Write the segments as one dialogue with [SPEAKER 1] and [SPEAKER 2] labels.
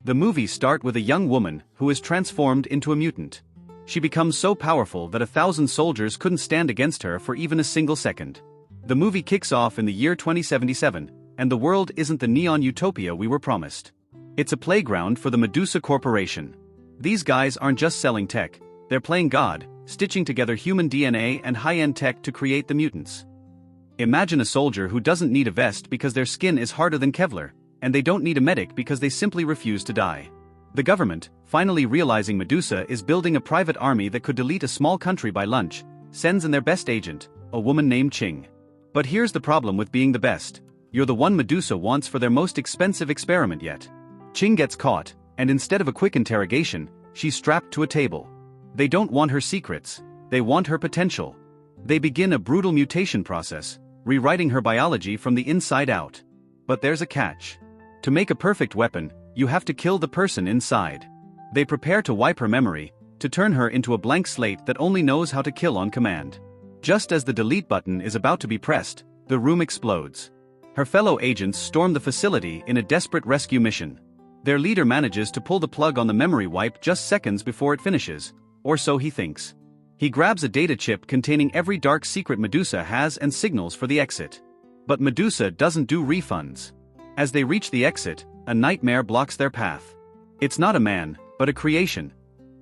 [SPEAKER 1] The movies start with a young woman who is transformed into a mutant. She becomes so powerful that 1,000 soldiers couldn't stand against her for even a single second. The movie kicks off in the year 2077, and the world isn't the neon utopia we were promised. It's a playground for the Medusa Corporation. These guys aren't just selling tech, they're playing God, stitching together human DNA and high-end tech to create the mutants. Imagine a soldier who doesn't need a vest because their skin is harder than Kevlar, and they don't need a medic because they simply refuse to die. The government, finally realizing Medusa is building a private army that could delete a small country by lunch, sends in their best agent, a woman named Ching. But here's the problem with being the best. You're the one Medusa wants for their most expensive experiment yet. Ching gets caught, and instead of a quick interrogation, she's strapped to a table. They don't want her secrets, they want her potential. They begin a brutal mutation process, rewriting her biology from the inside out. But there's a catch. To make a perfect weapon, you have to kill the person inside. They prepare to wipe her memory, to turn her into a blank slate that only knows how to kill on command. Just as the delete button is about to be pressed, the room explodes. Her fellow agents storm the facility in a desperate rescue mission. Their leader manages to pull the plug on the memory wipe just seconds before it finishes, or so he thinks. He grabs a data chip containing every dark secret Medusa has and signals for the exit. But Medusa doesn't do refunds. As they reach the exit, a nightmare blocks their path. It's not a man, but a creation.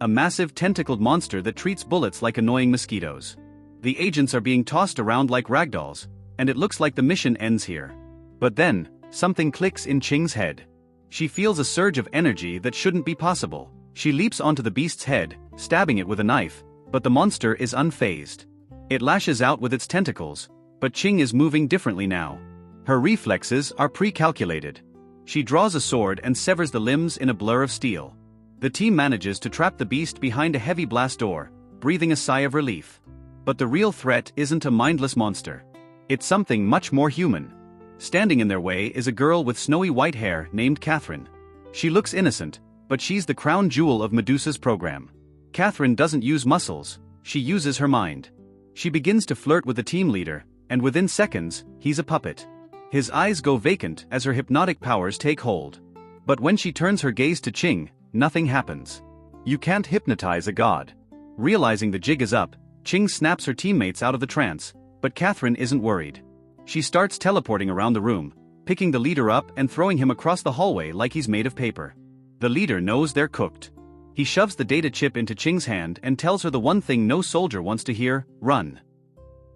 [SPEAKER 1] A massive tentacled monster that treats bullets like annoying mosquitoes. The agents are being tossed around like ragdolls, and it looks like the mission ends here. But then, something clicks in Ching's head. She feels a surge of energy that shouldn't be possible. She leaps onto the beast's head, stabbing it with a knife, but the monster is unfazed. It lashes out with its tentacles, but Ching is moving differently now. Her reflexes are pre-calculated. She draws a sword and severs the limbs in a blur of steel. The team manages to trap the beast behind a heavy blast door, breathing a sigh of relief. But the real threat isn't a mindless monster. It's something much more human. Standing in their way is a girl with snowy white hair named Catherine. She looks innocent, but she's the crown jewel of Medusa's program. Catherine doesn't use muscles, she uses her mind. She begins to flirt with the team leader, and within seconds, he's a puppet. His eyes go vacant as her hypnotic powers take hold. But when she turns her gaze to Ching, nothing happens. You can't hypnotize a god. Realizing the jig is up, Ching snaps her teammates out of the trance, but Catherine isn't worried. She starts teleporting around the room, picking the leader up and throwing him across the hallway like he's made of paper. The leader knows they're cooked. He shoves the data chip into Ching's hand and tells her the one thing no soldier wants to hear: run.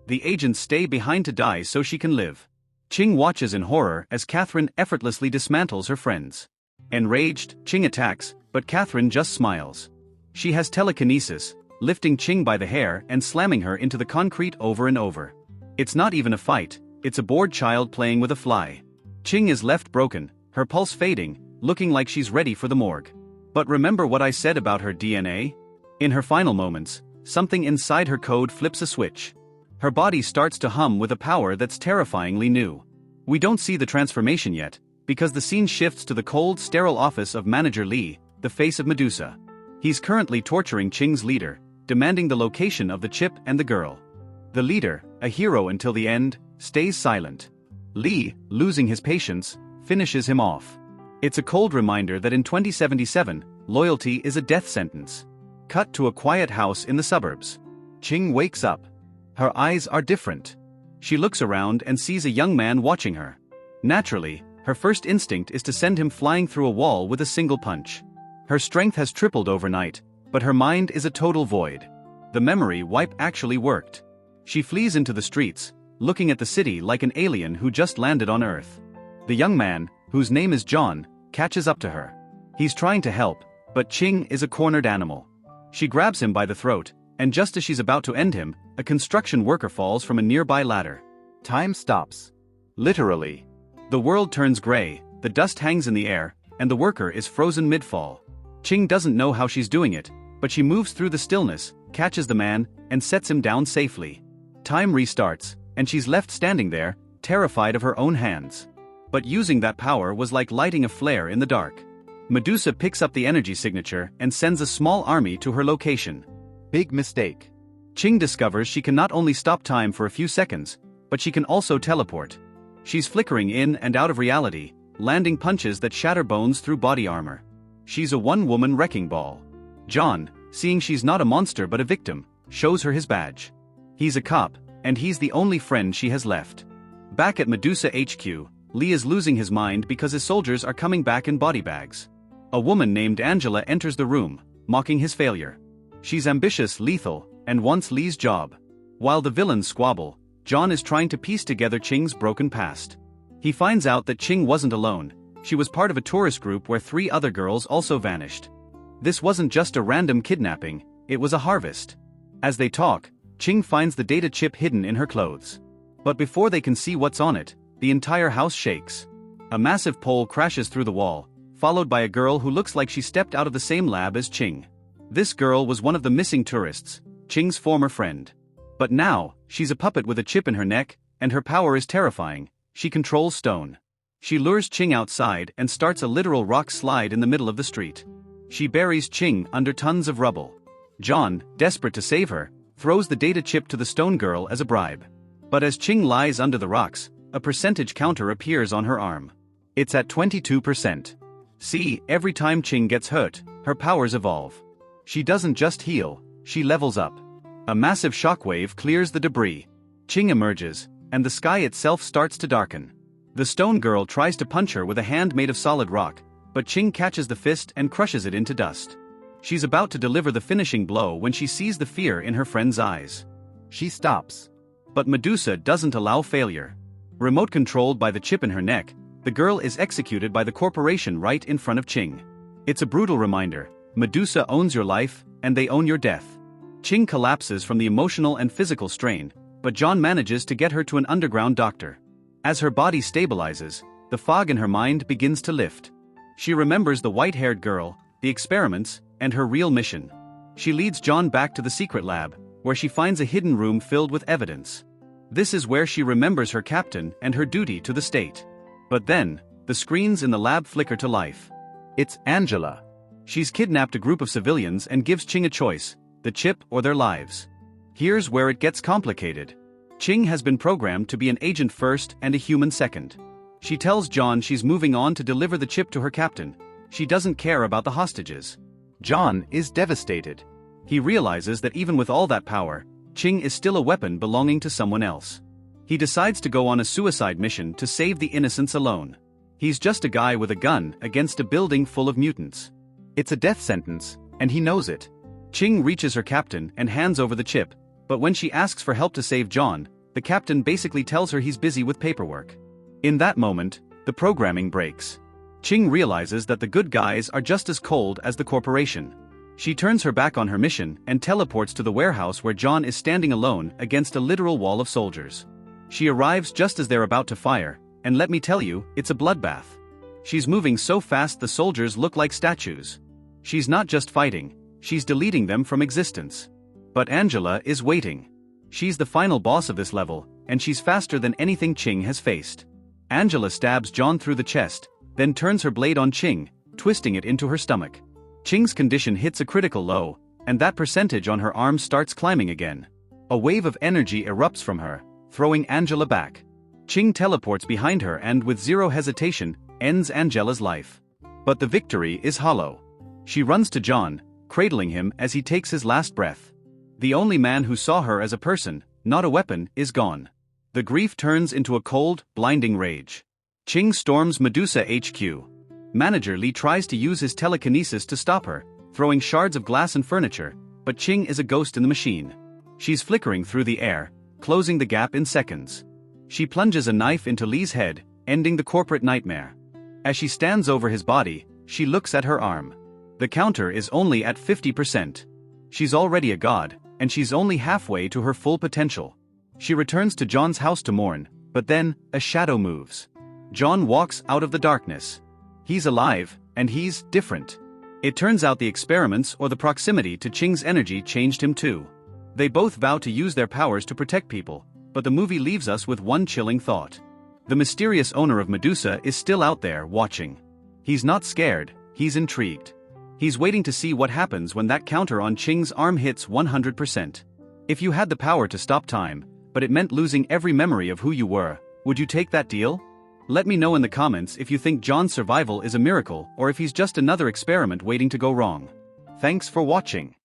[SPEAKER 1] The agents stay behind to die so she can live. Ching watches in horror as Catherine effortlessly dismantles her friends. Enraged, Ching attacks, but Catherine just smiles. She has telekinesis, lifting Ching by the hair and slamming her into the concrete over and over. It's not even a fight, it's a bored child playing with a fly. Ching is left broken, her pulse fading, looking like she's ready for the morgue. But remember what I said about her DNA? In her final moments, something inside her code flips a switch. Her body starts to hum with a power that's terrifyingly new. We don't see the transformation yet, because the scene shifts to the cold, sterile office of Manager Lee, the face of Medusa. He's currently torturing Ching's leader, demanding the location of the chip and the girl. The leader, a hero until the end, stays silent. Lee, losing his patience, finishes him off. It's a cold reminder that in 2077, loyalty is a death sentence. Cut to a quiet house in the suburbs. Ching wakes up. Her eyes are different. She looks around and sees a young man watching her. Naturally, her first instinct is to send him flying through a wall with a single punch. Her strength has tripled overnight, but her mind is a total void. The memory wipe actually worked. She flees into the streets, looking at the city like an alien who just landed on Earth. The young man, whose name is John, catches up to her. He's trying to help, but Ching is a cornered animal. She grabs him by the throat, and just as she's about to end him, a construction worker falls from a nearby ladder. Time stops. Literally. The world turns gray, the dust hangs in the air, and the worker is frozen mid-fall. Ching doesn't know how she's doing it, but she moves through the stillness, catches the man, and sets him down safely. Time restarts, and she's left standing there, terrified of her own hands. But using that power was like lighting a flare in the dark. Medusa picks up the energy signature and sends a small army to her location. Big mistake. Ching discovers she can not only stop time for a few seconds, but she can also teleport. She's flickering in and out of reality, landing punches that shatter bones through body armor. She's a one-woman wrecking ball. John, seeing she's not a monster but a victim, shows her his badge. He's a cop, and he's the only friend she has left. Back at Medusa HQ, Lee is losing his mind because his soldiers are coming back in body bags. A woman named Angela enters the room, mocking his failure. She's ambitious, lethal, and wants Lee's job. While the villains squabble, John is trying to piece together Ching's broken past. He finds out that Ching wasn't alone. She was part of a tourist group where 3 other girls also vanished. This wasn't just a random kidnapping, it was a harvest. As they talk, Ching finds the data chip hidden in her clothes. But before they can see what's on it, the entire house shakes. A massive pole crashes through the wall, followed by a girl who looks like she stepped out of the same lab as Ching. This girl was one of the missing tourists, Ching's former friend. But now, she's a puppet with a chip in her neck, and her power is terrifying. She controls stone. She lures Ching outside and starts a literal rock slide in the middle of the street. She buries Ching under tons of rubble. John, desperate to save her, throws the data chip to the stone girl as a bribe. But as Ching lies under the rocks, a percentage counter appears on her arm. It's at 22%. See, every time Ching gets hurt, her powers evolve. She doesn't just heal, she levels up. A massive shockwave clears the debris. Ching emerges, and the sky itself starts to darken. The stone girl tries to punch her with a hand made of solid rock, but Ching catches the fist and crushes it into dust. She's about to deliver the finishing blow when she sees the fear in her friend's eyes. She stops. But Medusa doesn't allow failure. Remote-controlled by the chip in her neck, the girl is executed by the corporation right in front of Ching. It's a brutal reminder: Medusa owns your life, and they own your death. Ching collapses from the emotional and physical strain, but John manages to get her to an underground doctor. As her body stabilizes, the fog in her mind begins to lift. She remembers the white-haired girl, the experiments, and her real mission. She leads John back to the secret lab, where she finds a hidden room filled with evidence. This is where she remembers her captain and her duty to the state. But then, the screens in the lab flicker to life. It's Angela. She's kidnapped a group of civilians and gives Ching a choice: the chip or their lives. Here's where it gets complicated. Ching has been programmed to be an agent first and a human second. She tells John she's moving on to deliver the chip to her captain. She doesn't care about the hostages. John is devastated. He realizes that even with all that power, Ching is still a weapon belonging to someone else. He decides to go on a suicide mission to save the innocents alone. He's just a guy with a gun against a building full of mutants. It's a death sentence, and he knows it. Ching reaches her captain and hands over the chip, but when she asks for help to save John, the captain basically tells her he's busy with paperwork. In that moment, the programming breaks. Ching realizes that the good guys are just as cold as the corporation. She turns her back on her mission and teleports to the warehouse where John is standing alone against a literal wall of soldiers. She arrives just as they're about to fire, and let me tell you, it's a bloodbath. She's moving so fast the soldiers look like statues. She's not just fighting, she's deleting them from existence. But Angela is waiting. She's the final boss of this level, and she's faster than anything Ching has faced. Angela stabs John through the chest, then turns her blade on Ching, twisting it into her stomach. Ching's condition hits a critical low, and that percentage on her arm starts climbing again. A wave of energy erupts from her, throwing Angela back. Ching teleports behind her and with zero hesitation, ends Angela's life. But the victory is hollow. She runs to John, cradling him as he takes his last breath. The only man who saw her as a person, not a weapon, is gone. The grief turns into a cold, blinding rage. Ching storms Medusa HQ. Manager Lee tries to use his telekinesis to stop her, throwing shards of glass and furniture, but Ching is a ghost in the machine. She's flickering through the air, closing the gap in seconds. She plunges a knife into Lee's head, ending the corporate nightmare. As she stands over his body, she looks at her arm. The counter is only at 50%. She's already a god, and she's only halfway to her full potential. She returns to John's house to mourn, but then, a shadow moves. John walks out of the darkness. He's alive, and he's different. It turns out the experiments or the proximity to Ching's energy changed him too. They both vow to use their powers to protect people, but the movie leaves us with one chilling thought. The mysterious owner of Medusa is still out there, watching. He's not scared, he's intrigued. He's waiting to see what happens when that counter on Ching's arm hits 100%. If you had the power to stop time, but it meant losing every memory of who you were, would you take that deal? Let me know in the comments if you think John's survival is a miracle or if he's just another experiment waiting to go wrong. Thanks for watching.